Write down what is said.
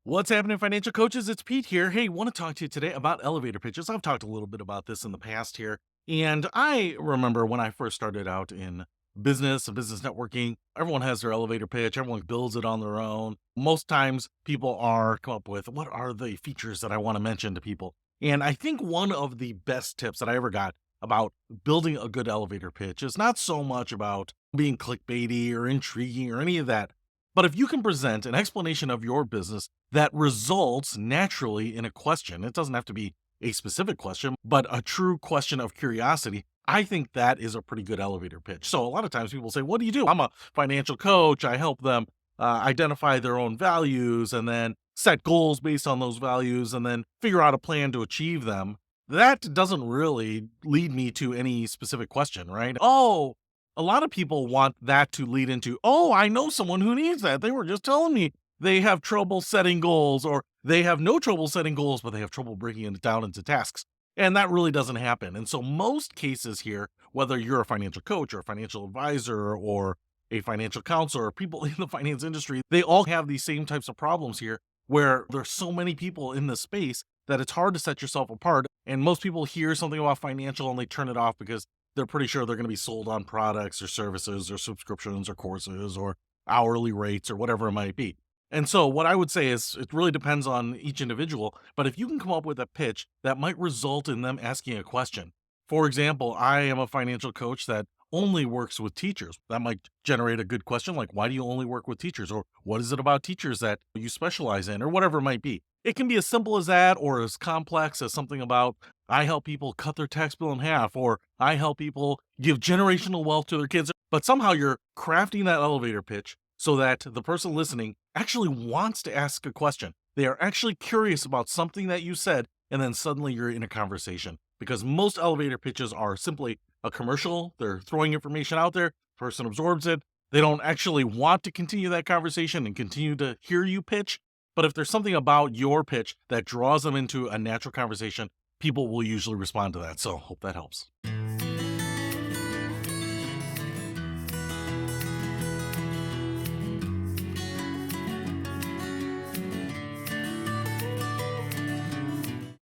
What's happening, financial coaches? It's Pete here. Hey, want to talk to you today about elevator pitches. I've talked a little bit about this in the past here. And I remember when I first started out in business and business networking, everyone has their elevator pitch, everyone builds it on their own. Most times people are come up with what are the features that I want to mention to people. And I think one of the best tips that I ever got about building a good elevator pitch is not so much about being clickbaity or intriguing or any of that. But if you can present an explanation of your business that results naturally in a question, it doesn't have to be a specific question, but a true question of curiosity, I think that is a pretty good elevator pitch. So a lot of times people say, "What do you do?" I'm a financial coach. I help them identify their own values and then set goals based on those values and then figure out a plan to achieve them. That doesn't really lead me to any specific question, right? Oh, a lot of people want that to lead into, "Oh, I know someone who needs that. They were just telling me they have trouble setting goals, or they have no trouble setting goals, but they have trouble breaking it down into tasks." And that really doesn't happen. And so most cases here, whether you're a financial coach or a financial advisor or a financial counselor, or people in the finance industry, they all have these same types of problems here where there's so many people in this space that it's hard to set yourself apart. And most people hear something about financial and they turn it off because they're pretty sure they're going to be sold on products or services or subscriptions or courses or hourly rates or whatever it might be. And so, what I would say is it really depends on each individual. But if you can come up with a pitch that might result in them asking a question, for example, I am a financial coach that only works with teachers. That might generate a good question like, why do you only work with teachers? Or what is it about teachers that you specialize in? Or whatever it might be. It can be as simple as that or as complex as something about I help people cut their tax bill in half, or I help people give generational wealth to their kids. But somehow you're crafting that elevator pitch so that the person listening actually wants to ask a question. They are actually curious about something that you said, and then suddenly you're in a conversation. Because most elevator pitches are simply a commercial, they're throwing information out there, person absorbs it. They don't actually want to continue that conversation and continue to hear you pitch. But if there's something about your pitch that draws them into a natural conversation, people will usually respond to that. So, hope that helps.